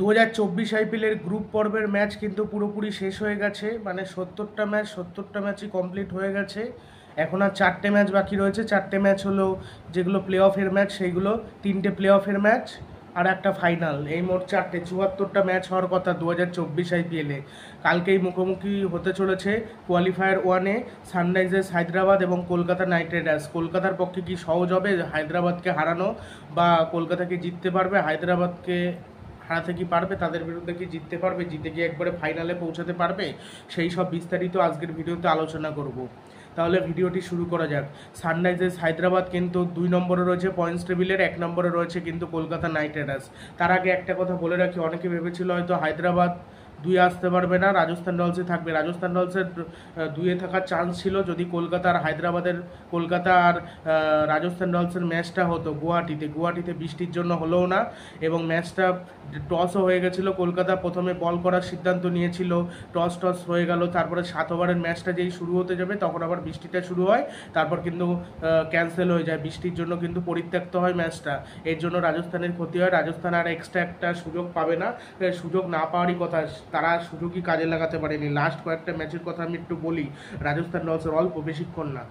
2024 আইপিএলের গ্রুপ পর্বের ম্যাচ কিন্তু পুরোপুরি শেষ হয়ে গেছে, মানে 70টা ম্যাচই কমপ্লিট হয়ে গেছে। এখন আর 4টে ম্যাচ বাকি রয়েছে। 4টে ম্যাচ হলো যেগুলো প্লে অফের ম্যাচ, সেইগুলো 3টে প্লে অফের ম্যাচ আর একটা ফাইনাল। এই মোট 4টে 74টা ম্যাচ হওয়ার কথা 2024 আইপিএলে। কালকেই মুখোমুখি হতে চলেছে কোয়ালিফায়ার 1-এ সানরাইজার্স হায়দ্রাবাদ এবং কলকাতা নাইট রাইডার্স। কলকাতার পক্ষে কি সহজ হবে হায়দ্রাবাদকে হারানো, বা কলকাতাকে জিততে পারবে, হায়দ্রাবাদকে হারাতে কি পারবে, তাদের বিরুদ্ধে কি জিততে পারবে, জিতে গিয়ে একবারে ফাইনালে পৌঁছাতে পারবে, সেই সব বিস্তারিত আজকের ভিডিওতে আলোচনা করব। তাহলে ভিডিওটি শুরু করা যাক। সানরাইজার্স হায়দ্রাবাদ কিন্তু 2 নম্বরে রয়েছে পয়েন্টস টেবিলের, 1 নম্বরে রয়েছে কিন্তু কলকাতা নাইট রাইডার্স। তার আগে একটা কথা বলে রাখি, অনেকে ভেবেছিল হয়তো হায়দ্রাবাদ 2-এ আসতে পারবে না, রাজস্থান রয়্যালসে থাকবে। রাজস্থান রয়্যালসের 2-এ থাকার চান্স ছিল যদি কলকাতা আর হায়দ্রাবাদের, কলকাতা আর রাজস্থান রয়্যালসের ম্যাচটা হতো গুয়াহাটিতে বৃষ্টির জন্য হলোও না, এবং ম্যাচটা টসও হয়ে গেছিলো। কলকাতা প্রথমে বল করার সিদ্ধান্ত নিয়েছিল, টস হয়ে গেল। তারপরে 7 ওভারের ম্যাচটা যেই শুরু হতে যাবে তখন আবার বৃষ্টিটা শুরু হয়, তারপর কিন্তু ক্যান্সেল হয়ে যায়, বৃষ্টির জন্য কিন্তু পরিত্যক্ত হয় ম্যাচটা। এর জন্য রাজস্থানের ক্ষতি হয়, রাজস্থান আর এক্সট্রা একটা সুযোগ পাবে না। সুযোগ না পাওয়ারই কথা, তারা সুযোগই কাজে লাগাতে পারেনি। লাস্ট কয়েকটা ম্যাচের কথা আমি একটু বলি। রাজস্থান রয়্যালসের অল্প বেশিক্ষণ না,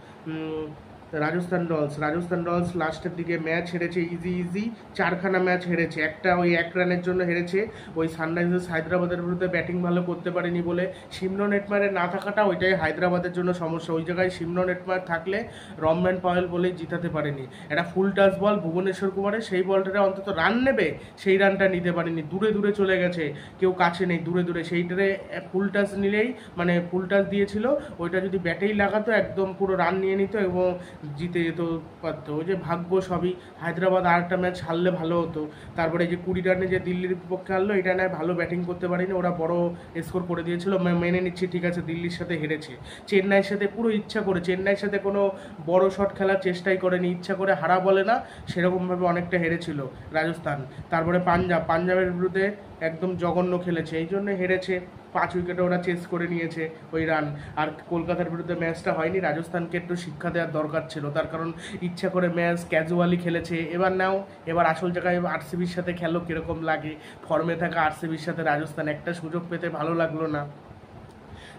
রাজস্থান রয়্যালস লাস্টের দিকে ম্যাচ হেরেছে ইজি 4খানা ম্যাচ হেরেছে। একটা ওই 1 রানের জন্য হেরেছে, ওই সানরাইজার্স হায়দ্রাবাদের বিরুদ্ধে ব্যাটিং ভালো করতে পারেনি বলে। সিমরন হেটমায়ারের না থাকাটা ওইটাই হায়দ্রাবাদের জন্য সমস্যা। ওই জায়গায় সিমরন হেটমায়ার থাকলে রমম্যান পাওয়েল বলেই জিতাতে পারেনি। একটা ফুল টাচ বল ভুবনেশ্বর কুমারের, সেই বলটাতে অন্তত রান নেবে, সেই রানটা নিতে পারেনি। দূরে চলে গেছে, কেউ কাছে নেই, দূরে সেইটারে ফুল টাচ নিলেই, মানে ফুল টাচ দিয়েছিল, ওইটা যদি ব্যাটেই লাগাতো একদম পুরো রান নিয়ে নিত এবং জিতে যেতে পারতো। ওই যে ভাগ্য সবই। হায়দ্রাবাদ আর একটা ম্যাচ হারলে ভালো হতো। তারপরে যে 20 রানে যে দিল্লির বিপক্ষে হারলো, এটা নয় ভালো ব্যাটিং করতে পারেনি, ওরা বড় স্কোর করে দিয়েছিল, মেনে নিচ্ছি, ঠিক আছে, দিল্লির সাথে হেরেছে। চেন্নাইয়ের সাথে পুরো ইচ্ছা করে, চেন্নাইয়ের সাথে কোনো বড় শট খেলার চেষ্টাই করেনি, ইচ্ছা করে হারা বলে না, সেরকমভাবে অনেকটা হেরেছিল রাজস্থান। তারপরে পাঞ্জাবের বিরুদ্ধে একদম জঘন্য খেলেছে, এই জন্য হেরেছে। 5 উইকেটে ওরা চেস করে নিয়েছে ওই রান। আর কলকাতার বিরুদ্ধে ম্যাচটা হয়নি, রাজস্থানকে একটু শিক্ষা দেওয়ার দরকার ছিল, তার কারণ ইচ্ছা করে ম্যাচ ক্যাজুয়ালি খেলেছে। এবার আসল জায়গায় আরসিবির সাথে খেলো, কীরকম লাগে ফর্মে থাকা আরসিবির সাথে রাজস্থান, একটা সুযোগ পেতে ভালো লাগলো না।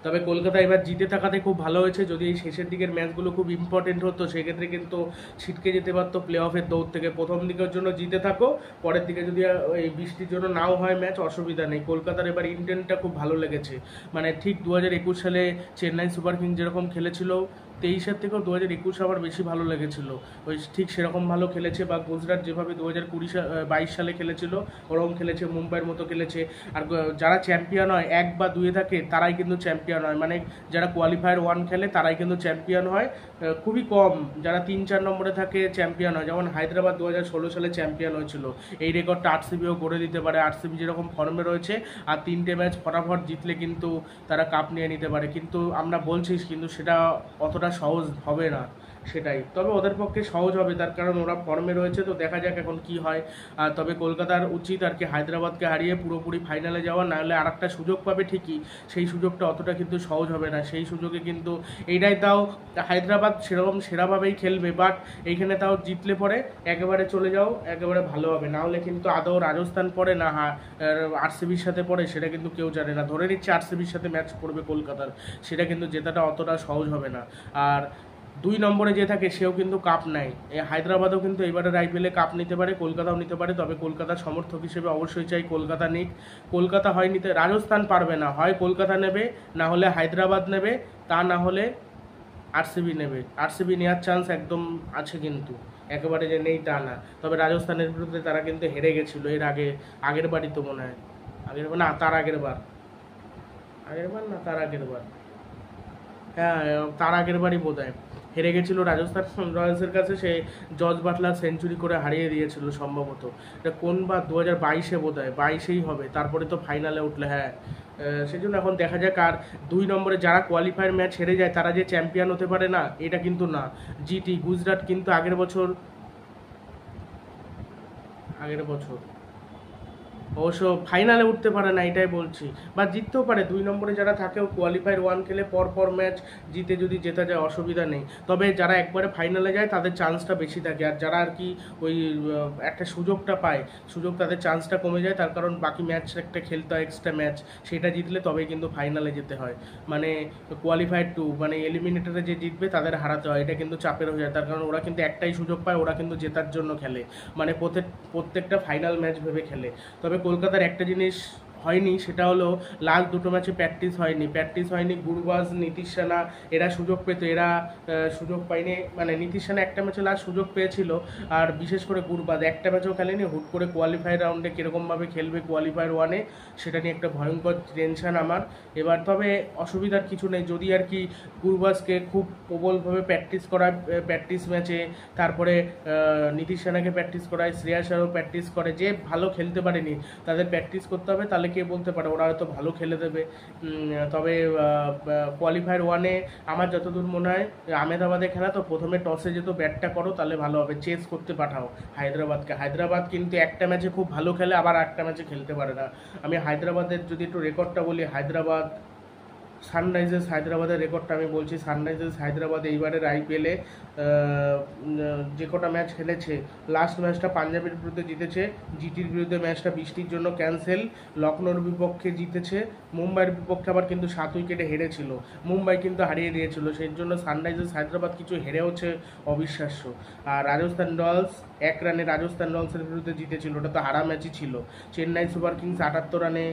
তবে কলকাতা এবার জিতে থাকাতে খুব ভালো হয়েছে। যদি এই শেষের দিকের ম্যাচগুলো খুব ইম্পর্টেন্ট হতো, সেক্ষেত্রে কিন্তু ছিটকে যেতে পারতো প্লে অফের দৌড় থেকে। প্রথম দিকের জন্য জিতে থাকো, পরের দিকে যদি এই বৃষ্টির জন্য নাও হয় ম্যাচ, অসুবিধা নেই। কলকাতার এবার ইন্টেন্টটা খুব ভালো লেগেছে, মানে ঠিক 2021 সালে চেন্নাই সুপার কিংস যেরকম খেলেছিল, 23-এর থেকেও 2021 আবার বেশি ভালো লেগেছিল। ওই ঠিক সেরকম ভালো খেলেছে। বা গুজরাট যেভাবে 2022 সালে খেলেছিল, ওরকম খেলেছে, মুম্বাইয়ের মতো খেলেছে। আর যারা চ্যাম্পিয়ন হয় 1 বা 2-এ থাকে, তারাই কিন্তু চ্যাম্পিয়ন হয়, মানে যারা কোয়ালিফায়ার 1 খেলে তারাই কিন্তু চ্যাম্পিয়ন হয়। খুবই কম যারা 3-4 নম্বরে থাকে চ্যাম্পিয়ন হয়, যেমন হায়দ্রাবাদ 2016 সালে চ্যাম্পিয়ন হয়েছিল। এই রেকর্ডটা আরসিবিও করে দিতে পারে। আরসিবি যেরকম ফর্মে রয়েছে, আর 3টে ম্যাচ ফটাফট জিতলে কিন্তু তারা কাপ নিয়ে নিতে পারে। কিন্তু আমরা বলছি, কিন্তু সেটা অতটা সহজ হবে না, সেটাই। তবে ওদের পক্ষে সহজ হবে, তার কারণ ওরা ফর্মে রয়েছে, তো দেখা যাক এখন কি হয়। তবে কলকাতার উচিত আর কি হায়দ্রাবাদকে হারিয়ে পুরোপুরি ফাইনালে যাওয়া, নাহলে আর একটা সুযোগ পাবে ঠিকই, সেই সুযোগটা অতটা কিন্তু সহজ হবে না। সেই সুযোগে কিন্তু এইটাই, তাও হায়দ্রাবাদ সেরকম সেরাভাবেই খেলবে, বাট এইখানে তাও জিতলে পরে একেবারে চলে যাও, একেবারে ভালো হবে। না হলে কিন্তু আদৌ রাজস্থান পড়ে না আরসিবির সাথে পড়ে, সেটা কিন্তু কেউ জানে না। ধরে নিচ্ছে আরসিবির সাথে ম্যাচ করবে কলকাতার, সেটা কিন্তু জেতাটা অতটা সহজ হবে না। আর 2 নম্বরে যে থাকে সেও কিন্তু কাপ নেয়। হায়দ্রাবাদও কিন্তু এবারের আইপিএলে কাপ নিতে পারে, কলকাতাও নিতে পারে। তবে কলকাতার সমর্থক হিসেবে অবশ্যই চাই কলকাতা নিক। কলকাতা হয় নিতে, রাজস্থান পারবে না, হয় কলকাতা নেবে, না হলে হায়দ্রাবাদ নেবে, তা না হলে আরসিবি নেবে। আরসিবি নেওয়ার চান্স একদম আছে, কিন্তু একেবারে যে নেই তা না। তবে রাজস্থানের বিরুদ্ধে তারা কিন্তু হেরে গেছিলো এর আগের বারই তো মনে হয়, তার আগের বার হ্যাঁ, তার আগের বারই বোধ হয় হেরে গেছিল রাজস্থান রয়্যালসের কাছে। সে জর্জ বাটলার সেঞ্চুরি করে হারিয়ে দিয়েছিল সম্ভবত। এটা কোন বার 2022-এ বোধ হয়, 22-এই হবে। তারপরে তো ফাইনালে উঠলে, হ্যাঁ। সেই জন্য এখন দেখা যাক। আর 2 নম্বরে যারা কোয়ালিফায়ার ম্যাচ হেরে যায় তারা যে চ্যাম্পিয়ন হতে পারে না, এটা কিন্তু না। গুজরাট কিন্তু আগের বছর অবশ্য ফাইনালে উঠতে পারে না, এটাই বলছি, বা জিততেও পারে। 2 নম্বরে যারা থাকেও কোয়ালিফায়ার 1 খেলে পর ম্যাচ জিতে যদি জেতা যায় অসুবিধা নেই। তবে যারা একবারে ফাইনালে যায় তাদের চান্সটা বেশি থাকে, আর যারা আর কি ওই একটা সুযোগটা পায়, তাদের চান্সটা কমে যায়, তার কারণ বাকি ম্যাচ একটা খেলতে হয়, এক্সট্রা ম্যাচ, সেটা জিতলে তবেই কিন্তু ফাইনালে যেতে হয়। মানে কোয়ালিফায়ার 2 মানে এলিমিনেটরে যে জিতবে তাদের হারাতে হয়, এটা কিন্তু চাপের হয়ে যায়, তার কারণ ওরা কিন্তু একটাই সুযোগ পায়, ওরা কিন্তু জেতার জন্য খেলে, মানে প্রত্যেকটা ফাইনাল ম্যাচ ভেবে খেলে। তবে কলকাতার একটা জিনিস হয়নি, সেটা হলো লাস্ট 2টো ম্যাচে প্র্যাকটিস হয়নি। গুরবাজ, নীতিশ রানা এরা সুযোগ পেত, এরা সুযোগ পায়নি। মানে নীতিশ রানা একটা ম্যাচে লাস্ট সুযোগ পেয়েছিল, আর বিশেষ করে গুরবাজ একটা ম্যাচও খেলেনি। হুট করে কোয়ালিফায়ার রাউন্ডে কীরকমভাবে খেলবে কোয়ালিফায়ার 1-এ, সেটা নিয়ে একটা ভয়ঙ্কর টেনশন আমার এবার। তবে অসুবিধার কিছু নেই, যদি আর কি গুরবাজকে খুব প্রবলভাবে প্র্যাকটিস ম্যাচে, তারপরে নীতিশ রানাকে প্র্যাকটিস করায়, শ্রেয়াস আয়ারও প্র্যাকটিস করে, যে ভালো খেলতে পারেনি তাদের প্র্যাকটিস করতে হবে, তাহলে কে বলতে পারে ওরা হয়তো ভালো খেলে দেবে। তবে কোয়ালিফায়ার 1-এ আমার যতদূর মনে হয় আহমেদাবাদে খেলা, তো প্রথমে টসে যেত ব্যাটটা করো তাহলে ভালো হবে, চেস করতে পাঠাও হায়দ্রাবাদকে। হায়দ্রাবাদ কিন্তু একটা ম্যাচে খুব ভালো খেলে, আবার একটা ম্যাচে খেলতে পারে না। আমি হায়দ্রাবাদের যদি একটু রেকর্ডটা বলি, সানরাইজার্স হায়দ্রাবাদের রেকর্ডটা আমি বলছি। সানরাইজার্স হায়দ্রাবাদ এইবারের আইপিএলে যে কটা ম্যাচ খেলেছে, লাস্ট ম্যাচটা পাঞ্জাবের বিরুদ্ধে জিতেছে, জিটির বিরুদ্ধে ম্যাচটা বৃষ্টির জন্য ক্যান্সেল, লখনৌর বিপক্ষে জিতেছে, মুম্বাইয়ের বিপক্ষে আবার কিন্তু 7 উইকেটে হেরেছিল, মুম্বাই কিন্তু হারিয়ে দিয়েছিল, সেই জন্য সানরাইজার্স হায়দ্রাবাদ কিছু হেরেওছে অবিশ্বাস্য। আর রাজস্থান রয়্যালস 1 রানে রাজস্থান রয়্যালসের বিরুদ্ধে জিতেছিল, ওটা তো হারা ম্যাচই ছিল। চেন্নাই সুপার কিংস 78 রানে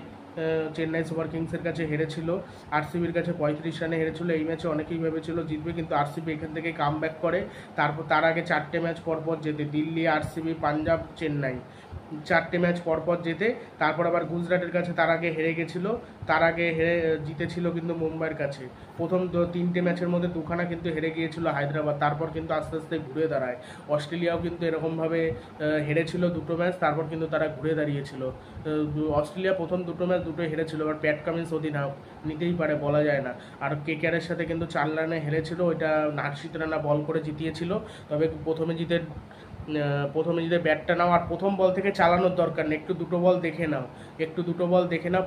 চেন্নাই সুপার কিংসের কাছে হেরেছিল, আরসিবির কাছে 35 রানে হেরেছিল। এই ম্যাচে অনেকেই ভেবেছিল জিতবে, কিন্তু আরসিবি এখান থেকে কাম ব্যাক করে। তার আগে 4টে ম্যাচ পরপর জেতে, দিল্লি, আরসিবি, পাঞ্জাব, চেন্নাই, 4টে ম্যাচ পরপর জেতে। তারপর আবার গুজরাটের কাছে তার আগে হেরে গেছিল, জিতেছিল কিন্তু মুম্বাইয়ের কাছে। প্রথম 3টে ম্যাচের মধ্যে 2খানা কিন্তু হেরে গিয়েছিল হায়দ্রাবাদ, তারপর কিন্তু আস্তে আস্তে ঘুরে দাঁড়ায়। অস্ট্রেলিয়াও কিন্তু এরকমভাবে হেরেছিল 2টো ম্যাচ, তারপর কিন্তু তারা ঘুরে দাঁড়িয়েছিল। অস্ট্রেলিয়া প্রথম 2টো ম্যাচ দুটোই হেরেছিল, এবার প্যাট কামিন্স অধিনায়ক, নিতেই পারে, বলা যায় না। আর কেকেআরের সাথে কিন্তু 4 রানে হেরেছিল, ওইটা হার্ষিত রানা বল করে জিতিয়েছিল। তবে প্রথমে যদি ব্যাটটা নাও, আর প্রথম বল থেকে চালানোর দরকার নেই, একটু দুটো বল দেখে নাও।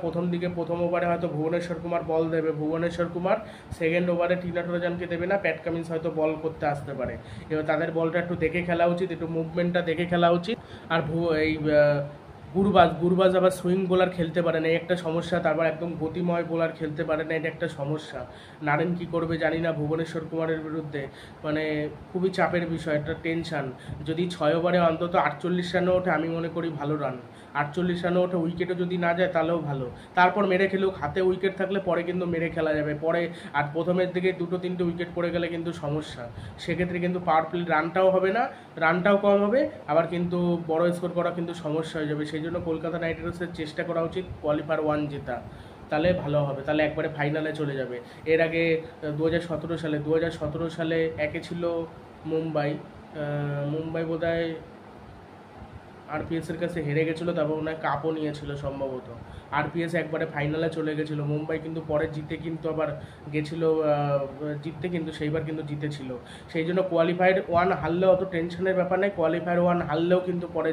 প্রথম ওভারে হয়তো ভুবনেশ্বর কুমার বল দেবে, সেকেন্ড ওভারে টিনা টরজানকে দেবে না, প্যাট কামিন্স হয়তো বল করতে আসতে পারে। এবার তাদের বলটা একটু দেখে খেলা উচিত, একটু মুভমেন্টটা দেখে খেলা উচিত। আর গুরবাজ আবার সুইং বোলার খেলতে পারে না, এই একটা সমস্যা। তারপর একদম গতিময় বোলার খেলতে পারে না, এটা একটা সমস্যা। নারেন কি করবে জানি না ভুবনেশ্বর কুমারের বিরুদ্ধে, মানে খুবই চাপের বিষয়, একটা টেনশন। যদি 6 ওভারে অন্তত 48 রানও ওঠে, আমি মনে করি ভালো রান। 48 রানও ওঠে, উইকেটও যদি না যায় তাহলেও ভালো। তারপর মেরে খেলুক, হাতে উইকেট থাকলে পরে কিন্তু মেরে খেলা যাবে পরে। আর প্রথমের দিকে 2-3টে উইকেট পড়ে গেলে কিন্তু সমস্যা, সেক্ষেত্রে কিন্তু পাওয়ার প্লে রানটাও হবে না, রানটাও কম হবে, আবার কিন্তু বড় স্কোর করা কিন্তু সমস্যা হয়ে যাবে। সেই জন্য কলকাতা নাইট রাইডার্সের চেষ্টা করা উচিত কোয়ালিফায়ার 1 জেতা, তাহলে ভালো হবে, তাহলে একবারে ফাইনালে চলে যাবে। এর আগে 2017 সালে একে ছিল মুম্বাই বোধহয় আরপিএসের কাছে হেরে গেছিলো, তারপর ওনার কাপও নিয়েছিল সম্ভবত। আরপিএস একবারে ফাইনালে চলে গেছিলো, মুম্বাই কিন্তু পরে জিততে কিন্তু সেইবার কিন্তু জিতেছিল। সেই জন্য কোয়ালিফায়ার 1 হারলেও অত টেনশনের ব্যাপার নেই, কোয়ালিফায়ার 1 হারলেও কিন্তু পরে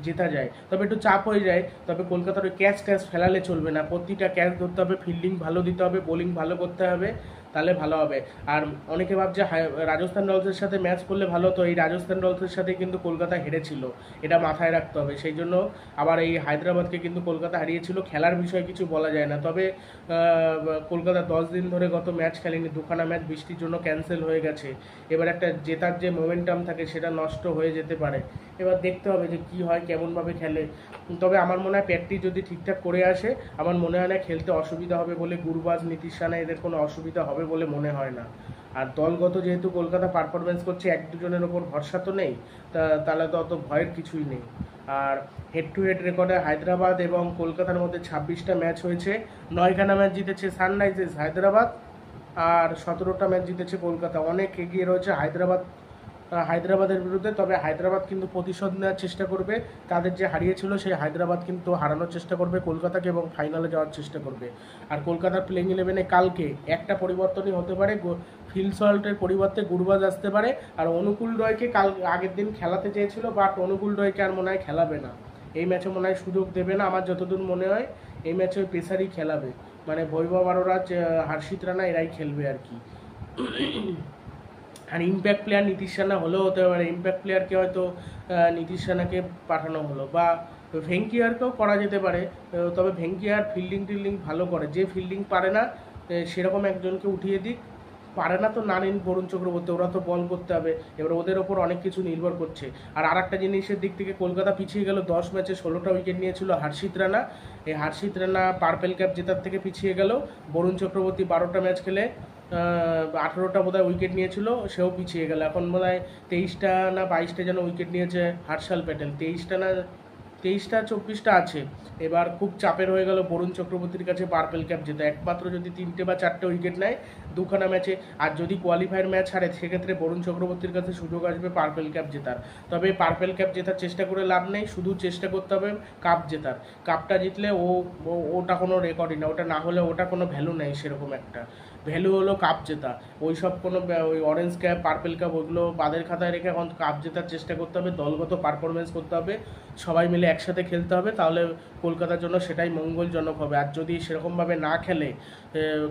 জেতা যায়। তবে একটু চাপ হয়ে যায়, তবে কলকাতার ওই ক্যাচ ফেলালে চলবে না, প্রতিটা ক্যাচ ধরতে হবে, ফিল্ডিং ভালো দিতে হবে, বোলিং ভালো করতে হবে, তাহলে ভালো হবে। আর অনেকে ভাবছে রাজস্থান রয়্যালসের সাথে ম্যাচ করলে ভালো, তো এই রাজস্থান রয়্যালসের সাথে কিন্তু কলকাতা হেরেছিল, এটা মাথায় রাখতে হবে। সেই জন্য আবার এই হায়দ্রাবাদকে কিন্তু কলকাতা হারিয়েছিল, খেলার বিষয়ে কিছু বলা যায় না। তবে কলকাতা 10 দিন ধরে গত ম্যাচ খেলেনি, 2খানা ম্যাচ বৃষ্টির জন্য ক্যান্সেল হয়ে গেছে। এবার একটা জেতার যে মোমেন্টাম থাকে সেটা নষ্ট হয়ে যেতে পারে, এবার দেখতে হবে যে কী হয়, কেমনভাবে খেলে। তবে আমার মনে হয় প্র্যাকটিস যদি ঠিকঠাক করে আসে, আমার মনে হয় না খেলতে অসুবিধা হবে বলে, গুরবাজ, নীতিশ রানা এদের কোনো অসুবিধা হবে বলে মনে হয় না। আর দলগত যেহেতু কলকাতা পারফরমেন্স করছে, 1-2জনের ওপর ভরসা তো নেই, তাহলে তো অত ভয়ের কিছুই নেই। আর হেড টু হেড রেকর্ডে হায়দ্রাবাদ এবং কলকাতার মধ্যে 26টা ম্যাচ হয়েছে, 9খানা ম্যাচ জিতেছে সানরাইজার্স হায়দ্রাবাদ, আর 17টা ম্যাচ জিতেছে কলকাতা। অনেক এগিয়ে রয়েছে হায়দ্রাবাদের বিরুদ্ধে। তবে হায়দ্রাবাদ কিন্তু প্রতিশোধ নেওয়ার চেষ্টা করবে, তাদের যে হারিয়েছিল সেই হায়দ্রাবাদ কিন্তু হারানোর চেষ্টা করবে কলকাতাকে এবং ফাইনালে যাওয়ার চেষ্টা করবে। আর কলকাতার প্লেইং 11-এ কালকে একটা পরিবর্তনই হতে পারে, ফিল সল্টের পরিবর্তে গুরবাজ আসতে পারে। আর অনুকূল রয়কে আগের দিন খেলাতে চেয়েছিল, বাট অনুকূল রয়কে আর মনে হয় খেলাবে না, এই ম্যাচে মনে হয় সুযোগ দেবে না আমার যতদূর মনে হয়। এই ম্যাচে ওই পেসারই খেলাবে, মানে বৈভব আরোরা, হর্ষিত রানা এরাই খেলবে আর কি। আর ইম্প্যাক্ট প্লেয়ার নীতিশ রানা হলেও হতে পারে, ইম্প্যাক্ট প্লেয়ারকে হয়তো নীতিশ রানাকে পাঠানো হলো, বা ভেঙ্কিয়ারকেও করা যেতে পারে। তবে ভেঙ্কিয়ার ফিল্ডিং ভালো করে, যে ফিল্ডিং পারে না সেরকম একজনকে উঠিয়ে দিক, পারে না তো না নিন বরুণ চক্রবর্তী, ওরা তো বল করতে হবে, এবার ওদের ওপর অনেক কিছু নির্ভর করছে। আর একটা জিনিসের দিক থেকে কলকাতা পিছিয়ে গেল, 10 ম্যাচে 16টা উইকেট নিয়েছিল হর্ষিত রানা। এই হর্ষিত রানা পার্পেল ক্যাপ জেতার থেকে পিছিয়ে গেল। বরুণ চক্রবর্তী 12টা ম্যাচ খেলে 18টা বোধহয় উইকেট নিয়েছিল, সেও পিছিয়ে গেল। এখন বোধহয় 23টা না 22টা যেন উইকেট নিয়েছে হর্ষাল প্যাটেল, 23টা না 23টা 24টা আছে। এবার খুব চাপের হয়ে গেল বরুণ চক্রবর্তীর কাছে পার্পেল ক্যাপ জেতা, একমাত্র যদি 3টে বা 4টে উইকেট নেয় দুখানা ম্যাচে, আর যদি কোয়ালিফায়ার ম্যাচ হারে সেক্ষেত্রে বরুণ চক্রবর্তীর কাছে সুযোগ আসবে পার্পেল ক্যাপ জেতার। তবে পার্পেল ক্যাপ জেতার চেষ্টা করে লাভ নেই, শুধু চেষ্টা করতে হবে কাপ জেতার। কাপটা জিতলে ওটা কোনো রেকর্ডই না, ওটা না হলে ওটা কোনো ভ্যালু নেই, সেরকম একটা ভ্যালু হলো কাপ জেতা। ওই সব কোনো ওই অরেঞ্জ ক্যাপ পার্পেল ক্যাপ ওইগুলো বাদের খাতায় রেখে এখন কাপ জেতার চেষ্টা করতে হবে, দলগত পারফরমেন্স করতে হবে, সবাই মিলে একসাথে খেলতে হবে, তাহলে কলকাতার জন্য সেটাই মঙ্গলজনক হবে। আর যদি সেরকমভাবে না খেলে,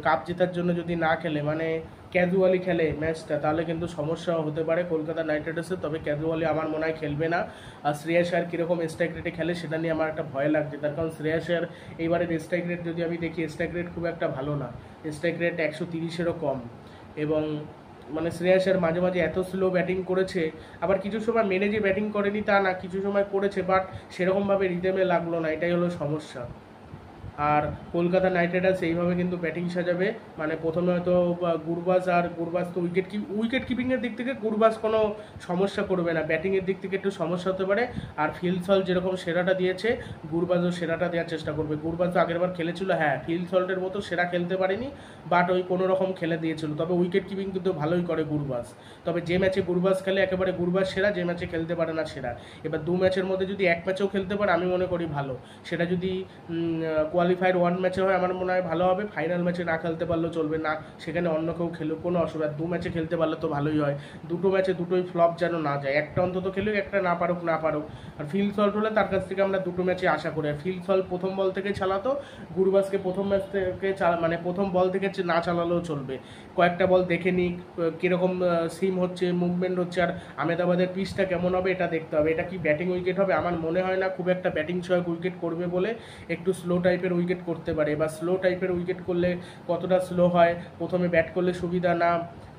কাপ জেতার জন্য যদি না খেলে, মানে ক্যাজুয়ালি খেলে ম্যাচটা, তাহলে কিন্তু সমস্যাও হতে পারে কলকাতা নাইট রাইডার্সের। তবে ক্যাজুয়ালি আমার মনে হয় খেলবে না। আর শ্রেয়াস আয়ার কীরকম স্ট্রাইক রেটে খেলে সেটা নিয়ে আমার একটা ভয় লাগছে, তার কারণ শ্রেয়াস আয়ার এইবারের স্ট্রাইক রেট যদি আমি দেখি, স্ট্রাইক রেট খুব একটা ভালো না, স্ট্রাইক রেট 130-এরও কম। এবং মানে শ্রেয়াস আয়ার মাঝে মাঝে এত স্লো ব্যাটিং করেছে, আবার কিছু সময় মেনে যে ব্যাটিং করেনি তা না, কিছু সময় করেছে, বাট সেরকমভাবে রিদেমে লাগলো না, এটাই হলো সমস্যা। আর কলকাতা নাইট রাইডার্স এইভাবে কিন্তু ব্যাটিং সাজাবে, মানে প্রথমে হয়তো গুরবাজ তো উইকেট কিপিংয়ের দিক থেকে গুরবাজ কোনো সমস্যা করবে না, ব্যাটিংয়ের দিক থেকে একটু সমস্যা হতে পারে। আর ফিল সল্ট যেরকম সেরাটা দিয়েছে, গুরবাজও সেরাটা দেওয়ার চেষ্টা করবে। গুরবাজ তো আগেরবার খেলেছিল, হ্যাঁ ফিল সল্টের মতো সেরা খেলতে পারেনি, বাট ওই কোনো রকম খেলে দিয়েছিল। তবে উইকেট কিপিং কিন্তু ভালোই করে গুরবাজ, তবে যে ম্যাচে গুরবাজ খেলে একেবারে গুরবাজ সেরা, যে ম্যাচে খেলতে পারে না সেরা। এবার 2 ম্যাচের মধ্যে যদি এক ম্যাচেও খেলতে পারে আমি মনে করি ভালো, সেটা যদি কোয়ালিফায়ার 1 ম্যাচে হয় আমার মনে হয় ভালো হবে, ফাইনাল ম্যাচে না খেলতে পারলেও চলবে না, সেখানে অন্য কেউ খেলুক কোনো অসুবিধা, 2 ম্যাচে খেলতে পারলে তো ভালোই হয়। 2টো ম্যাচে দুটোই ফ্লপ যেন না যায়, একটা অন্তত খেলুক, একটা না পারুক। আর ফিল সল্ট হলে তার কাছ থেকে আমরা 2টো ম্যাচে আশা করি। আর ফিল সল্ট প্রথম বল থেকে চালাতো, গুরবাজকে প্রথম ম্যাচ থেকে মানে প্রথম বল থেকে না চালালেও চলবে, কয়েকটা বল দেখে নিক কীরকম সিম হচ্ছে, মুভমেন্ট হচ্ছে, আর আহমেদাবাদের পিচটা কেমন হবে এটা দেখতে হবে। এটা কি ব্যাটিং উইকেট হবে? আমার মনে হয় না খুব একটা ব্যাটিং সহায়ক উইকেট করবে বলে, একটু স্লো টাইপের উইকেট করতে পারে। বা স্লো টাইপের উইকেট করলে কতটা স্লো হয়, প্রথমে ব্যাট করলে সুবিধা না,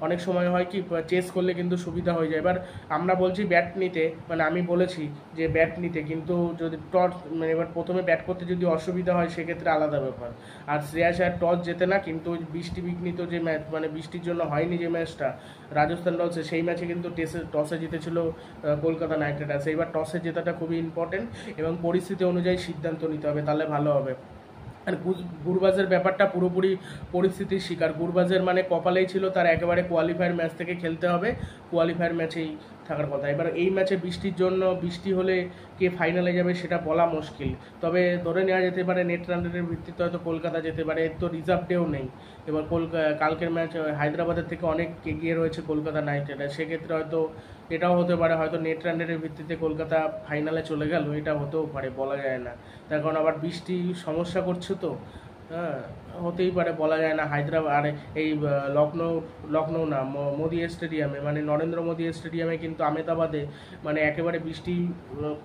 অনেক সময় হয় কি চেস করলে কিন্তু সুবিধা হয়ে যায়। এবার আমরা বলছি ব্যাট নিতে, মানে আমি বলেছি যে ব্যাট নিতে, কিন্তু যদি টস মানে এবার প্রথমে ব্যাট করতে যদি অসুবিধা হয় সেক্ষেত্রে আলাদা ব্যাপার। আর শ্রেয়াস আয়ার টস জেতে না, কিন্তু বৃষ্টি বিঘ্নিত যে ম্যাচ, মানে বৃষ্টির জন্য হয়নি যে ম্যাচটা রাজস্থান রয়্যালসে, সেই ম্যাচে কিন্তু টসে জিতেছিল কলকাতা নাইট রাইডার্স। এইবার টসে জেতাটা খুবই ইম্পর্টেন্ট, এবং পরিস্থিতি অনুযায়ী সিদ্ধান্ত নিতে হবে, তাহলে ভালো হবে। আর গুরবাজের ব্যাপারটা পুরোপুরি পরিস্থিতির শিকার, গুরবাজের মানে কপালেই ছিল তার একেবারে কোয়ালিফায়ার ম্যাচ থেকে খেলতে হবে, কোয়ালিফায়ার ম্যাচেই থাকার কথা। এবার এই ম্যাচে বৃষ্টির জন্য, বৃষ্টি হলে কে ফাইনালে যাবে সেটা বলা মুশকিল, তবে ধরে নেওয়া যেতে পারে নেট রান রেটের ভিত্তিতে হয়তো কলকাতা যেতে পারে, এর তো রিজার্ভ ডেও নেই। এবার কালকের ম্যাচ হায়দ্রাবাদের থেকে অনেক এগিয়ে রয়েছে কলকাতা নাইট রাইডার্স, সেক্ষেত্রে হয়তো এটাও হতে পারে, হয়তো নেট রান রেটের ভিত্তিতে কলকাতা ফাইনালে চলে গেল, এটা হতেও পারে, বলা যায় না। তার কারণ আবার বৃষ্টি সমস্যা করছে তো, হ্যাঁ হতেই পারে, বলা যায় না। হায়দ্রাবাদ আর এই লখনৌ না, মোদি স্টেডিয়ামে, মানে নরেন্দ্র মোদি স্টেডিয়ামে কিন্তু আহমেদাবাদে মানে একেবারে বৃষ্টি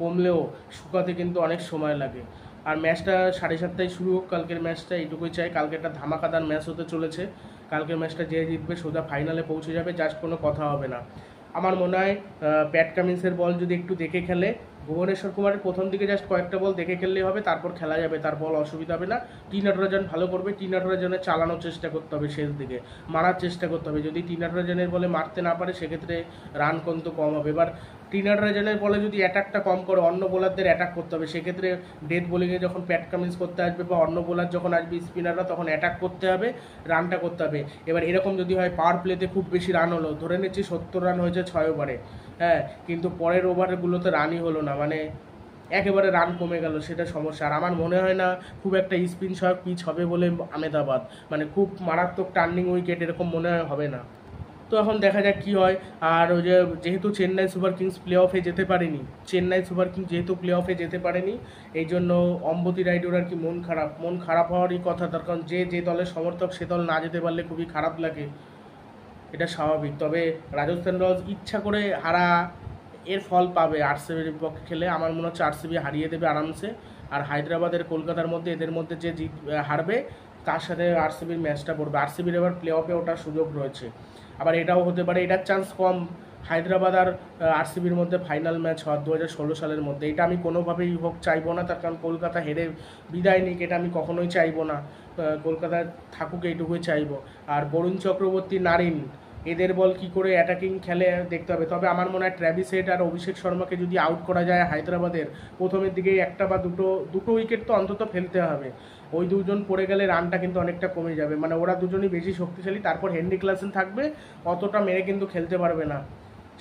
কমলেও শুকাতে কিন্তু অনেক সময় লাগে। আর ম্যাচটা 7:30টায় শুরু হোক কালকের ম্যাচটা, এইটুকুই চাই। কালকে একটা ধামাকাদার ম্যাচ হতে চলেছে, কালকের ম্যাচটা যে জিতবে সোজা ফাইনালে পৌঁছে যাবে, জাস্ট কোনো কথা হবে না। আমার মনে হয় প্যাট কামিন্সের বল যদি একটু দেখে খেলে, ভুবনেশ্বর কুমারের প্রথম দিকে জাস্ট কয়েকটা বল দেখে খেললেই হবে, তারপর খেলা যাবে, তার বল অসুবিধা হবে না। টি নটরাজন ভালো করবে, টি নটরাজনের চালানোর চেষ্টা করতে হবে, শেষ দিকে মারার চেষ্টা করতে হবে। যদি টি নটরাজনের বলে মারতে না পারে সেক্ষেত্রে রান কিন্তু কম হবে। এবার টি নটরাজনের বলে যদি অ্যাটাকটা কম করে, অন্য বোলারদের অ্যাটাক করতে হবে, সেক্ষেত্রে ডেথ বোলিংয়ে যখন প্যাট কামিন্স করতে আসবে বা অন্য বোলার যখন আসবে স্পিনাররা, তখন অ্যাটাক করতে হবে, রানটা করতে হবে। এবার এরকম যদি হয় পাওয়ার প্লেতে খুব বেশি রান হলো, ধরে নিচ্ছি 70 রান হয়েছে 6 ওভারে, হ্যাঁ, কিন্তু পরের ওভারগুলোতে রানই হলো না, মানে একেবারে রান কমে গেল, সেটা সমস্যা। আর আমার মনে হয় না খুব একটা স্পিন সহায়ক পিচ হবে বলে আহমেদাবাদ, মানে খুব মারাত্মক টার্নিং উইকেট এরকম মনে হয় হবে না। তো এখন দেখা যাক কী হয়। আর ওই যে যেহেতু চেন্নাই সুপার কিংস প্লে অফে যেতে পারেনি, চেন্নাই সুপার কিংস যেহেতু প্লে অফে যেতে পারেনি, এই জন্য অম্বতী রাইডুর আর কি মন খারাপ হওয়ারই কথা। তার কারণ যে দলের সমর্থক সে দল না যেতে পারলে খুবই খারাপ লাগে, এটা স্বাভাবিক। তবে রাজস্থান রয়্যালস ইচ্ছা করে এর ফল পাবে আরসিবির বিপক্ষে খেলে। আমার মনে হচ্ছে আরসিবি হারিয়ে দেবে আরামসে। আর হায়দ্রাবাদের কলকাতার মধ্যে এদের মধ্যে যে হারবে তার সাথে আরসিবির ম্যাচটা পড়বে। আরসিবির এবার প্লে অফে ওঠার সুযোগ রয়েছে। আবার এটাও হতে পারে, এটার চান্স কম হায়দ্রাবাদ আর আরসিবির মধ্যে ফাইনাল ম্যাচ হওয়ার 2016 সালের মধ্যে। এটা আমি কোনোভাবেই হোক চাইবো না, তার কারণ কলকাতা হেরে বিদায় নিক এটা আমি কখনোই চাইবো না। কলকাতা থাকুক এইটুকুই চাইবো। আর বরুণ চক্রবর্তী, নারিন, এদের বল কি করে অ্যাটাকিং খেলে দেখতে হবে। তবে আমার মনে হয় ট্র্যাভিস হেড আর অভিষেক শর্মাকে যদি আউট করা যায় হায়দ্রাবাদের, প্রথমের দিকেই একটা বা দুটো উইকেট তো অন্তত ফেলতে হবে। ওই দুজন পড়ে গেলে রানটা কিন্তু অনেকটা কমে যাবে, মানে ওরা দুজনই বেশি শক্তিশালী। তারপর হেনরি ক্লাসেন থাকবে, অতটা মেরে কিন্তু খেলতে পারবে না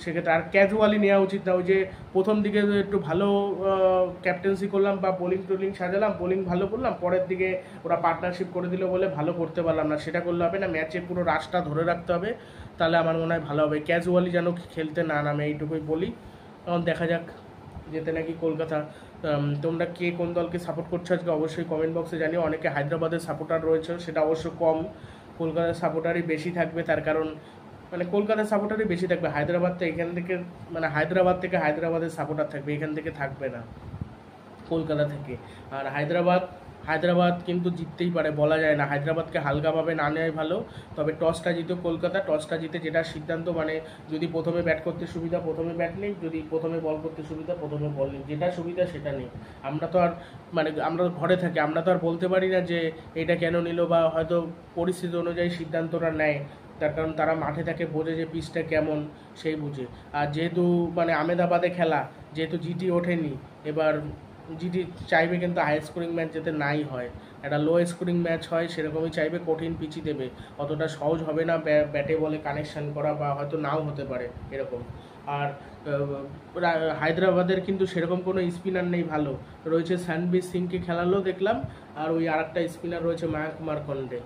সেক্ষেত্রে। আর ক্যাজুয়ালি নেওয়া উচিত না, ওই যে প্রথম দিকে একটু ভালো ক্যাপ্টেন্সি করলাম বা বোলিং সাজালাম, বোলিং ভালো করলাম, পরের দিকে ওরা পার্টনারশিপ করে দিল বলে ভালো করতে পারলাম না, সেটা করলে হবে না। ম্যাচে পুরো রাশটা ধরে রাখতে হবে, তাহলে আমার মনে হয় ভালো হবে। ক্যাজুয়ালি যেন খেলতে না নামে, এইটুকুই বলি। এখন দেখা যাক, যেতে নাকি কলকাতা। তোমরা কে কোন দলকে সাপোর্ট করছো আজকে অবশ্যই কমেন্ট বক্সে জানিও। অনেকে হায়দ্রাবাদের সাপোর্টার রয়েছে, সেটা অবশ্য কম, কলকাতার সাপোর্টারই বেশি থাকবে। তার কারণ মানে কলকাতার সাপোর্টারই বেশি থাকবে, হায়দ্রাবাদ তো এখান থেকে মানে হায়দ্রাবাদ থেকে হায়দ্রাবাদের সাপোর্টার থাকবে, এখান থেকে থাকবে না কলকাতা থেকে। আর হায়দ্রাবাদ কিন্তু জিততেই পারে, বলা যায় না। হায়দ্রাবাদকে হালকাভাবে না নেওয়াই ভালো। তবে টসটা জিতো কলকাতা, টসটা জিতে যেটা সিদ্ধান্ত, মানে যদি প্রথমে ব্যাট করতে সুবিধা প্রথমে ব্যাট নেই, যদি প্রথমে বল করতে সুবিধা প্রথমে বল নেই, যেটা সুবিধা সেটা নেই। আমরা তো আর আমরা ঘরে থাকি, আমরা তো আর বলতে পারি না যে এটা কেন নিল, বা হয়তো পরিস্থিতি অনুযায়ী সিদ্ধান্তটা নেয়। তার কারণ তারা মাঠে থাকে, বোঝে যে পিচটা কেমন, সেই বুঝে। আর যেহেতু আহমেদাবাদে খেলা, যেহেতু জিটি ওঠেনি, এবার জিটি চাইবে কিন্তু হাই স্কোরিং ম্যাচ যাতে নাই হয়, একটা লো স্কোরিং ম্যাচ হয় সেরকমই চাইবে, কঠিন পিচই দেবে। অতটা সহজ হবে না ব্যাটে বলে কানেকশান করা, বা হয়তো নাও হতে পারে এরকম। আর হায়দ্রাবাদের কিন্তু সেরকম কোনো স্পিনার নেই ভালো, রয়েছে সানবীর সিংকে খেলালো দেখলাম, আর ওই আরেকটা স্পিনার রয়েছে মায়াঙ্ক মার্কন্ডে।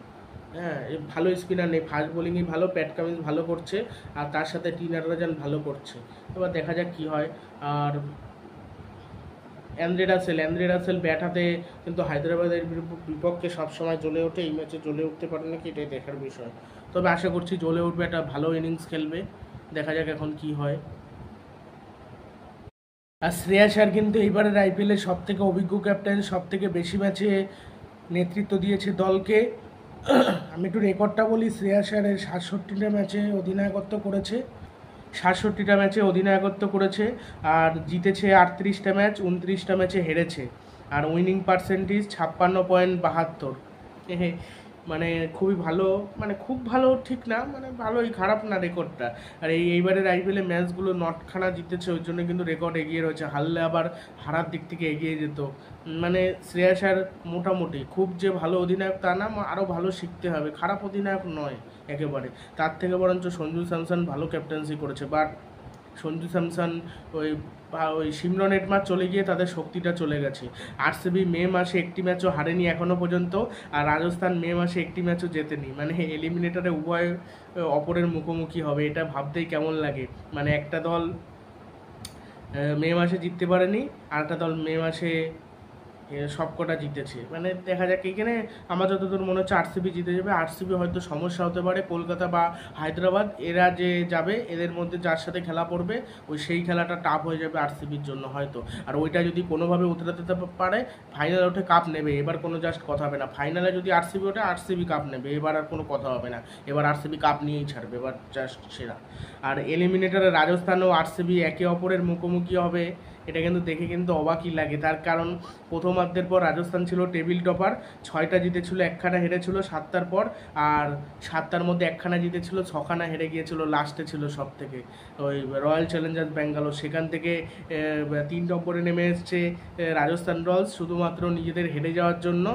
হ্যাঁ, ভালো স্পিনার নেই, ফাস্ট বোলিংই ভালো, প্যাট কামিন্স ভালো করছে, আর তার সাথে টি নাটরাজন ভালো করছে। এবার দেখা যাক কী হয়। আর অ্যান্দ্রে রাসেল ব্যাট হাতে কিন্তু হায়দ্রাবাদের বিপক্ষে সবসময় জ্বলে ওঠে, এই ম্যাচে জ্বলে উঠতে পারে নাকি এটাই দেখার বিষয়। তবে আশা করছি জ্বলে উঠবে, একটা ভালো ইনিংস খেলবে, দেখা যাক এখন কি হয়। আর শ্রেয়াস আয়ার কিন্তু এইবারের আইপিএলের সবথেকে অভিজ্ঞ ক্যাপ্টেন, সবথেকে বেশি ম্যাচে নেতৃত্ব দিয়েছে দলকে। আমি একটু রেকর্ডটা বলি, শ্রেয়াস আয়ারের 67টা ম্যাচে অধিনায়কত্ব করেছে, আর জিতেছে 38টা ম্যাচ, 29টা ম্যাচে হেরেছে। আর উইনিং পার্সেন্টেজ 56.72। মানে খুবই ভালো, মানে খুব ভালো ঠিক না, মানে ভালোই, খারাপ না রেকর্ডটা। আর এইবারের আইপিএলে ম্যাচগুলো নটখানা জিতেছে, ওই জন্য কিন্তু রেকর্ড এগিয়ে রয়েছে। হারলে আবার হারার দিক থেকে এগিয়ে যেত। মানে শ্রেয়াস আয়ার মোটামুটি, খুব যে ভালো অধিনায়ক তা না, আরও ভালো শিখতে হবে, খারাপ অধিনায়ক নয় একেবারে। তার থেকে বরঞ্চ সঞ্জু স্যামসন ভালো ক্যাপ্টেন্সি করেছে, বাট সঞ্জু স্যামসন ওই সিমরন হেটমার চলে গিয়ে তাদের শক্তিটা চলে গেছে। আরসিবি মে মাসে একটি ম্যাচও হারেনি এখনও পর্যন্ত, আর রাজস্থান মে মাসে একটি ম্যাচও জেতেনি। মানে এলিমিনেটরে উভয় অপরের মুখোমুখি হবে, এটা ভাবতেই কেমন লাগে। মানে একটা দল মে মাসে জিততে পারেনি, আর একটা দল মে মাসে সবকটা জিতেছে। মানে দেখা যাক, এখানে আমার যতদূর মনে হচ্ছে আরসিবি জিতে যাবে। আরসিবি হয়তো সমস্যা হতে পারে, কলকাতা বা হায়দ্রাবাদ এরা যে যাবে, এদের মধ্যে যার সাথে খেলা পড়বে সেই খেলাটা টাফ হয়ে যাবে আরসিবির জন্য হয়তো। আর ওইটা যদি কোনোভাবে উতরাতে পারে, ফাইনালে ওঠে কাপ নেবে, এবার কোনো জাস্ট কথা হবে না। ফাইনালে যদি আরসিবি ওঠে, আরসিবি কাপ নেবে, এবার আর কোনো কথা হবে না, এবার আরসিবি কাপ নিয়েই ছাড়বে, এবার জাস্ট সেরা। আর এলিমিনেটরে রাজস্থান ও আরসিবি একে অপরের মুখোমুখি হবে, এটা কিন্তু দেখে কিন্তু অবাকই লাগে। তার কারণ প্রথমার্ধের পর রাজস্থান ছিল টেবিল টপার, 6টা জিতেছিল, 1খানা হেরেছিল 7টার পর, আর 7টার মধ্যে 1খানা জিতেছিল, 6খানা হেরে গিয়েছিল, লাস্টে ছিল সব থেকে ওই রয়্যাল চ্যালেঞ্জার্স ব্যাঙ্গালোর। সেখান থেকে 3 নম্বরে নেমে এসছে রাজস্থান রয়্যালস, শুধুমাত্র নিজেদের হেরে যাওয়ার জন্য।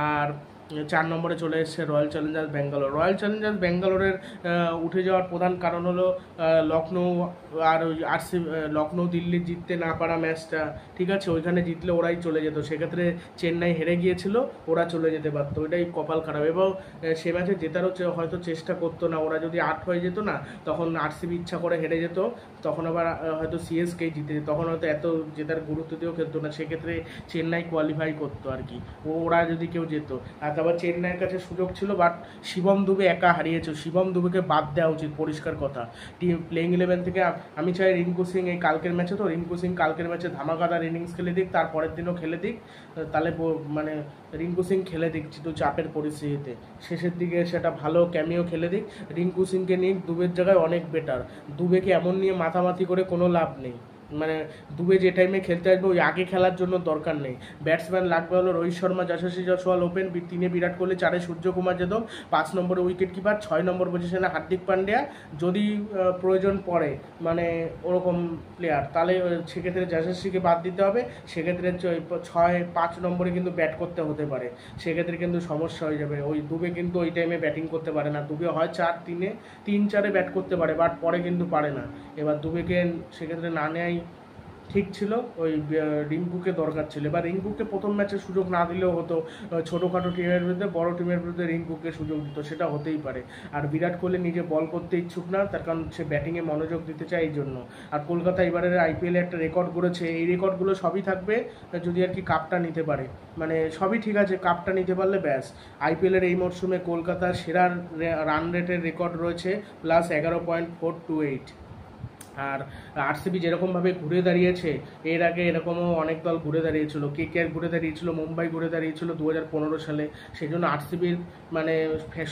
আর 4 নম্বরে চলে এসেছে royal Challengers Bangalore. Royal Challengers ব্যাঙ্গালোরের উঠে যাওয়ার প্রধান কারণ হলো লখনৌ আর ওই লখনৌ দিল্লি জিততে না পারা ম্যাচটা, ঠিক আছে, ওইখানে জিতলে ওরাই চলে যেত, সেক্ষেত্রে চেন্নাই হেরে গিয়েছিল, ওরা চলে যেতে পারতো, ওইটাই কপাল খারাপ। এবং সে ম্যাচে জেতারও হয়তো চেষ্টা করতো না, ওরা যদি 8 হয়ে যেত না, তখন আরসিবি ইচ্ছা করে হেরে যেত, তখন আবার হয়তো সিএসকে জিতে, তখন হয়তো এত জেতার গুরুত্ব দিয়েও খেলতো না, সেক্ষেত্রে চেন্নাই কোয়ালিফাই করতো আর কি, ওরা যদি কেউ যেত। আর তারপর চেন্নাইয়ের কাছে সুযোগ ছিল, বাট শিবম দুবে একা হারিয়েছে, শিবম দুবেকে বাদ দেওয়া উচিত, পরিষ্কার কথা। টিম প্লেইং 11 থেকে আমি চাই রিঙ্কু সিং এই কালকের ম্যাচে, তো রিঙ্কু সিং কালকের ম্যাচে ধামাকাদার ইনিংস খেলে দিক, তারপরের দিনও খেলে দিক, তাহলে মানে রিঙ্কু সিং খেলে দিক যেহেতু চাপের পরিস্থিতিতে, শেষের দিকে সেটা ভালো ক্যামিও খেলে দিক, রিঙ্কু সিংকে নিয়ে দুবের জায়গায় অনেক বেটার। দুবেকে এমন নিয়ে মাথামাতি করে কোনো লাভ নেই, মানে দুবে যে টাইমে খেলতে আসবে ওই আগে খেলার জন্য দরকার নেই। ব্যাটসম্যান লাগবে হলো রোহিত শর্মা, যশস্বী জয়সওয়াল ওপেন, 3-এ বিরাট কোহলি, 4-এ সূর্যকুমার যাদব, 5 নম্বরে উইকেট কিপার, 6 নম্বর পজিশনে হার্দিক পান্ডিয়া, যদি প্রয়োজন পড়ে মানে ওরকম প্লেয়ার, তাহলে সেক্ষেত্রে যশস্বীকে বাদ দিতে হবে, সেক্ষেত্রে 5 নম্বরে কিন্তু ব্যাট করতে হতে পারে, সেক্ষেত্রে কিন্তু সমস্যা হয়ে যাবে। ওই দুবে কিন্তু ওই টাইমে ব্যাটিং করতে পারে না, দুবে হয় 3-4-এ ব্যাট করতে পারে, বাট পরে কিন্তু পারে না। এবার দুবেকে সেক্ষেত্রে না নেয় ঠিক ছিল, ওই রিঙ্কুকে দরকার ছিল। এবার রিঙ্কুকে প্রথম ম্যাচে সুযোগ না দিলেও হতো, ছোটোখাটো টিমের বিরুদ্ধে বড় টিমের বিরুদ্ধে রিঙ্কুকে সুযোগ দিত, সেটা হতেই পারে। আর বিরাট কোহলি নিজে বল করতে ইচ্ছুক না, তার কারণ সে ব্যাটিংয়ে মনোযোগ দিতে চায় এই জন্য। আর কলকাতা এবারের আইপিএলে একটা রেকর্ড করেছে, এই রেকর্ডগুলো সবই থাকবে যদি আর কি কাপটা নিতে পারে, মানে সবই ঠিক আছে, কাপটা নিতে পারলে ব্যাস। আইপিএলের এই মরশুমে কলকাতার সেরা রান রেটের রেকর্ড রয়েছে প্লাস 11.428। আর আরসিবি যেরকমভাবে ঘুরে দাঁড়িয়েছে, এর আগে এরকমও অনেক দল ঘুরে দাঁড়িয়েছিল, কেকেআর ঘুরে দাঁড়িয়েছিল, মুম্বাই ঘুরে দাঁড়িয়েছিল 2015 সালে, সেই জন্য আরসিবির মানে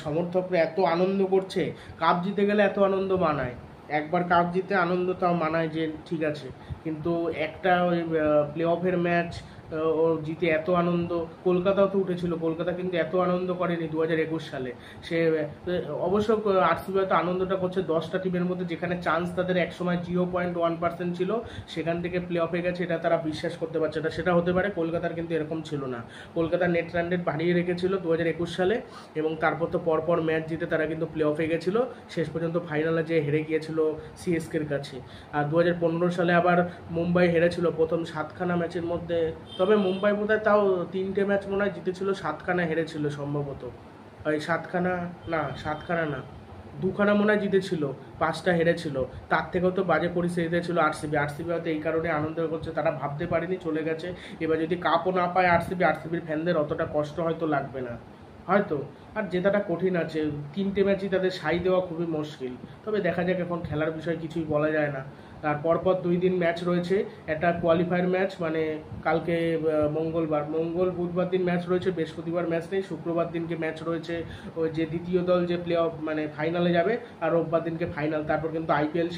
সমর্থকরা এত আনন্দ করছে, কাপ জিতে গেলে এত আনন্দ মানায়, একবার কাপ জিতে আনন্দ তাও মানায় যে ঠিক আছে, কিন্তু একটা ওই প্লে অফের ম্যাচ ও জিতে এত আনন্দ, কলকাতাও তো উঠেছিল, কলকাতা কিন্তু এত আনন্দ করেনি 2021 সালে। সে অবশ্য আরসিবি হয়তো আনন্দটা করছে 10টা টিমের মধ্যে, যেখানে চান্স তাদের একসময় 0.1% ছিল, সেখান থেকে প্লে অফে গেছে, এটা তারা বিশ্বাস করতে পারছে না, সেটা হতে পারে। কলকাতার কিন্তু এরকম ছিল না, কলকাতার নেট রান রেট বাড়িয়ে রেখেছিল 2021 সালে, এবং তারপর তো পরপর ম্যাচ জিতে তারা কিন্তু প্লে অফে গেছিলো, শেষ পর্যন্ত ফাইনালে যে হেরে গিয়েছিল সিএসকের কাছে। আর 2015 সালে আবার মুম্বাই হেরেছিল প্রথম 7খানা ম্যাচের মধ্যে, তবে মুম্বাই বোধহয় তাও 3টে ম্যাচ মনে হয় জিতেছিল, 7খানা হেরেছিল সম্ভবত, ওই 7খানা না 2খানা মনে হয় জিতেছিল, 5টা হেরেছিল, তার থেকেও তো বাজে পরিস্থিতিতে ছিল আরসিবি হয়তো এই কারণে আনন্দ করছে, তারা ভাবতে পারেনি চলে গেছে, এবার যদি কাপও না পায় আরসিবির ফ্যানদের অতটা কষ্ট হয়তো লাগবে না হয়তো। আর জেতাটা কঠিন আছে, 3টে ম্যাচই তাদের সাই দেওয়া খুবই মুশকিল, তবে দেখা যাক, এখন খেলার বিষয় কিছুই বলা যায় না। আর পরপর 2 দিন ম্যাচ রয়েছে, একটা কোয়ালিফায়ার ম্যাচ, মানে কালকে বুধবার দিন ম্যাচ রয়েছে, বৃহস্পতিবার ম্যাচ নেই, শুক্রবার দিনকে ম্যাচ রয়েছে ওই যে দ্বিতীয় দল যে প্লে অফ মানে ফাইনালে যাবে, আর রোববার দিনকে ফাইনাল, তারপর কিন্তু আইপিএল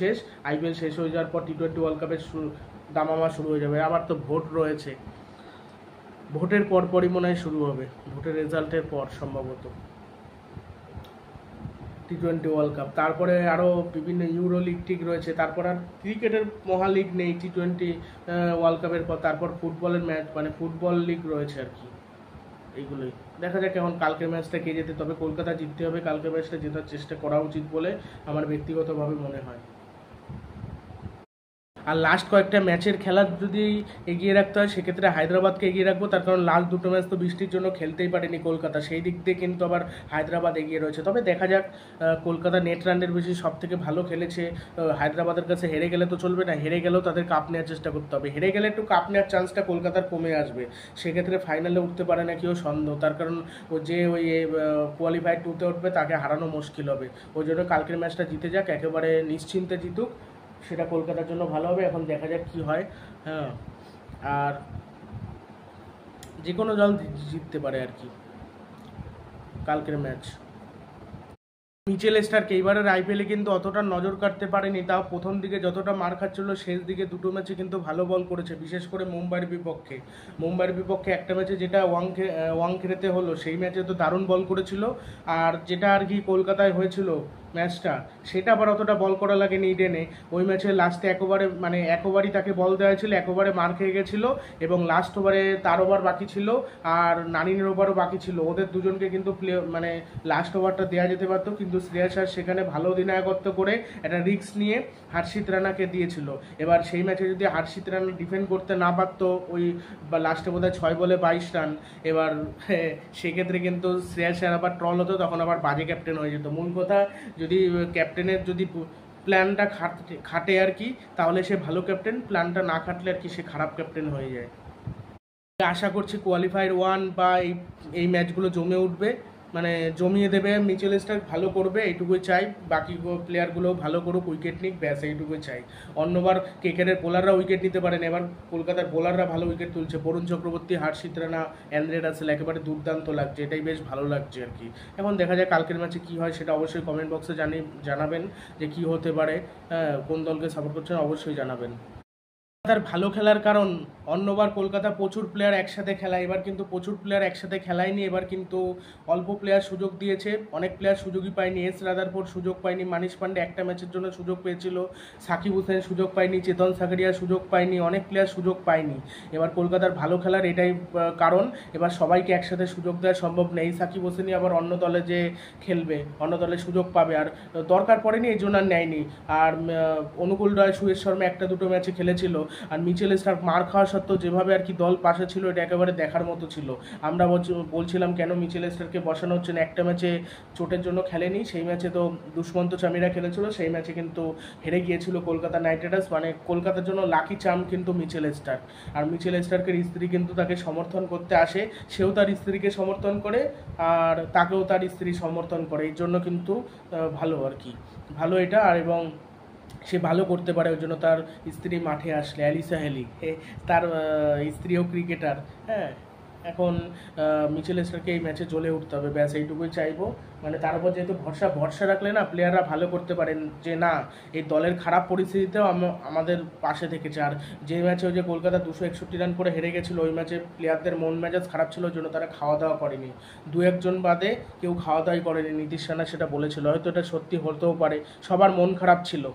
শেষ হয়ে যাওয়ার পর টি20 ওয়ার্ল্ড কাপের দামামা শুরু হয়ে যাবে। আবার তো ভোট রয়েছে, ভোটের পরপরই মনে হয় শুরু হবে, ভোটের রেজাল্টের পর সম্ভবত টি20 ওয়ার্ল্ড কাপ, তারপরে আরও বিভিন্ন ইউরো লিগ ঠিক রয়েছে, তারপর আর ক্রিকেটের মহালিগ নেই টি20 ওয়ার্ল্ড কাপের পর, তারপর ফুটবলের ম্যাচ মানে ফুটবল লিগ রয়েছে আর কি, এইগুলোই দেখা যাক এখন কালকের ম্যাচটা কে যেতে, তবে কলকাতা জিততে হবে, কালকের ম্যাচটা জেতার চেষ্টা করা উচিত বলে আমার ব্যক্তিগতভাবে মনে হয়। আর লাস্ট কয়েকটা ম্যাচের খেলা যদি এগিয়ে রাখতে হয়, সেক্ষেত্রে হায়দ্রাবাদকে এগিয়ে রাখবো, তার কারণ লাস্ট 2টো ম্যাচ তো বৃষ্টির জন্য খেলতেই পারেনি কলকাতা, সেই দিক দিয়ে কিন্তু আবার হায়দ্রাবাদ এগিয়ে রয়েছে। তবে দেখা যাক, কলকাতা নেট রানের বেশি সব থেকে ভালো খেলেছে, হায়দ্রাবাদের কাছে হেরে গেলে তো চলবে না, হেরে গেলেও তাদের কাপ নেওয়ার চেষ্টা করতে হবে, হেরে গেলে একটু কাপ নেওয়ার চান্সটা কলকাতার কমে আসবে, সেক্ষেত্রে ফাইনালে উঠতে পারে না কেউ সন্দেহ, তার কারণ ও যে ওই কোয়ালিফাইড 2তে উঠবে তাকে হারানো মুশকিল হবে, ওই জন্য কালকের ম্যাচটা জিতে যাক, একেবারে নিশ্চিন্তে জিতুক, সেটা কলকাতার জন্য ভালো হবে। এখন দেখা যাক কি হয়। হ্যাঁ, আর যে কোনো দল জিততে পারে আর কি কালকের ম্যাচ। মিচেল স্টার্ক এইবারের আইপিএলে কিন্তু অতটা নজর কাটতে পারেনি, তাও প্রথম দিকে যতটা মার খাচ্ছিল, শেষ দিকে 2টো ম্যাচে কিন্তু ভালো বল করেছে, বিশেষ করে মুম্বাইয়ের বিপক্ষে একটা ম্যাচে যেটা ওয়াংখেড়েতে হলো, সেই ম্যাচে তো দারুণ বল করেছিল। আর যেটা আর কি কলকাতায় হয়েছিল ম্যাচটা, সেটা আবার অতটা বল করা লাগেনি ইডেনে। ওই ম্যাচে লাস্টে এক ওভারই তাকে বল দেওয়া হয়েছিল, এক ওভারে মার খেয়ে গেছিলো এবং লাস্ট ওভারে তার ওভার বাকি ছিল আর নানিনের ওভারও বাকি ছিল। ওদের দুজনকে কিন্তু লাস্ট ওভারটা দেওয়া যেতে পারতো, কিন্তু শ্রেয়াস আয়ার সেখানে ভালো অধিনায়কত্ব করে একটা রিস্ক নিয়ে হার্ষিত রানাকে দিয়েছিল। এবার সেই ম্যাচে যদি হার্ষিত রানা ডিফেন্ড করতে না পারতো, ওই লাস্টে বোধহয় 6 বলে 22 রান, এবার সেক্ষেত্রে কিন্তু শ্রেয়াস আয়ার আবার ট্রল হতো, তখন আবার বাজে ক্যাপ্টেন হয়ে যেত। মূল কথা, যদি ক্যাপ্টেনের যদি প্ল্যানটা খাটে আর কি, তাহলে সে ভালো ক্যাপ্টেন, প্ল্যানটা না খাটলে আর কি সে খারাপ ক্যাপ্টেন হয়ে যায়। আশা করছি কোয়ালিফায়ার 1 বা এই ম্যাচগুলো জমে উঠবে, মানে জমিয়ে দেবে। মিচেল স্টার্ক ভালো করবে এইটুকুই চাই, বাকি প্লেয়ারগুলোও ভালো করুক, উইকেট নিক, ব্যাস এইটুকুই চাই। অন্যবার কেকেরের বোলাররা উইকেট নিতে পারেন, এবার কলকাতার বোলাররা ভালো উইকেট তুলছে। বরুণ চক্রবর্তী, হার্ষিত রানা, অ্যান্দ্রে রাসেল একেবারে দুর্দান্ত লাগছে, এটাই বেশ ভালো লাগছে আর কি। এখন দেখা যায় কালকের ম্যাচে কী হয়, সেটা অবশ্যই কমেন্ট বক্সে জানাবেন যে কী হতে পারে, কোন দলকে সাপোর্ট করছেন অবশ্যই জানাবেন। তার ভালো খেলার কারণ, অন্যবার কলকাতা প্রচুর প্লেয়ার একসাথে খেলায়, এবার কিন্তু প্রচুর প্লেয়ার একসাথে খেলায়নি, এবার কিন্তু অল্প প্লেয়ার সুযোগ দিয়েছে, অনেক প্লেয়ার সুযোগই পায়নি। এস রাদারফোর্ড সুযোগ পায়নি, মানিশ পান্ডে একটা ম্যাচের জন্য সুযোগ পেয়েছিল, সাকিব হুসেন সুযোগ পায়নি, চেতন সাকারিয়া সুযোগ পায়নি, অনেক প্লেয়ার সুযোগ পায়নি। এবার কলকাতার ভালো খেলার এটাই কারণ, এবার সবাইকে একসাথে সুযোগ দেওয়া সম্ভব নেই। সাকিব হোসেনই আবার অন্য দলে যে খেলবে, অন্য দলে সুযোগ পাবে, আর দরকার পড়েনি এই জন্য আর নেয়নি। আর অনুকূল রয়, সুয়েশ শর্মা একটা দুটো ম্যাচে খেলেছিল, আর মিচেল স্টার্ক মার খাওয়া সত্ত্বেও যেভাবে আর কি দল পাশে ছিল, এটা একেবারে দেখার মতো ছিল। আমরা বলছিলাম কেন মিচেল স্টার্ককে বসানো হচ্ছে না, একটা ম্যাচে চোটের জন্য খেলেনি, সেই ম্যাচে তো দুষ্মন্ত চামিরা খেলেছিল, সেই ম্যাচে কিন্তু হেরে গিয়েছিল কলকাতা নাইট রাইডার্স। মানে কলকাতার জন্য লাকি চার্ম কিন্তু মিচেল স্টার্ক। আর মিচেল স্টার্কের স্ত্রী কিন্তু তাকে সমর্থন করতে আসে, সেও তার স্ত্রীকে সমর্থন করে, আর তাকেও তার স্ত্রী সমর্থন করে, এই জন্য কিন্তু ভালো আর কি, ভালো এটা। আর এবং সে ভালো করতে পারে, ওই জন্য তার স্ত্রী মাঠে আসলে, অ্যালিসা হেলি, তার স্ত্রীও ক্রিকেটার। হ্যাঁ, এখন মিচেল স্টার্ককে এই ম্যাচে জ্বলে উঠতে হবে, ব্যাস এইটুকুই চাইবো। মানে তার উপর যেহেতু ভরসা রাখলে না প্লেয়াররা ভালো করতে পারেন, যে না এই দলের খারাপ পরিস্থিতিতেও আমাদের পাশে থেকেছে। আর যে ম্যাচে ওই যে কলকাতা 261 রান করে হেরে গেছিলো, ওই ম্যাচে প্লেয়ারদের মন মেজাজ খারাপ ছিল, ওই জন্য তারা খাওয়া দাওয়া করেনি, দু একজন বাদে কেউ খাওয়া দাওয়াই করেনি। নীতিশ রানা সেটা বলেছিল, হয়তো এটা সত্যি হতেও পারে, সবার মন খারাপ ছিল।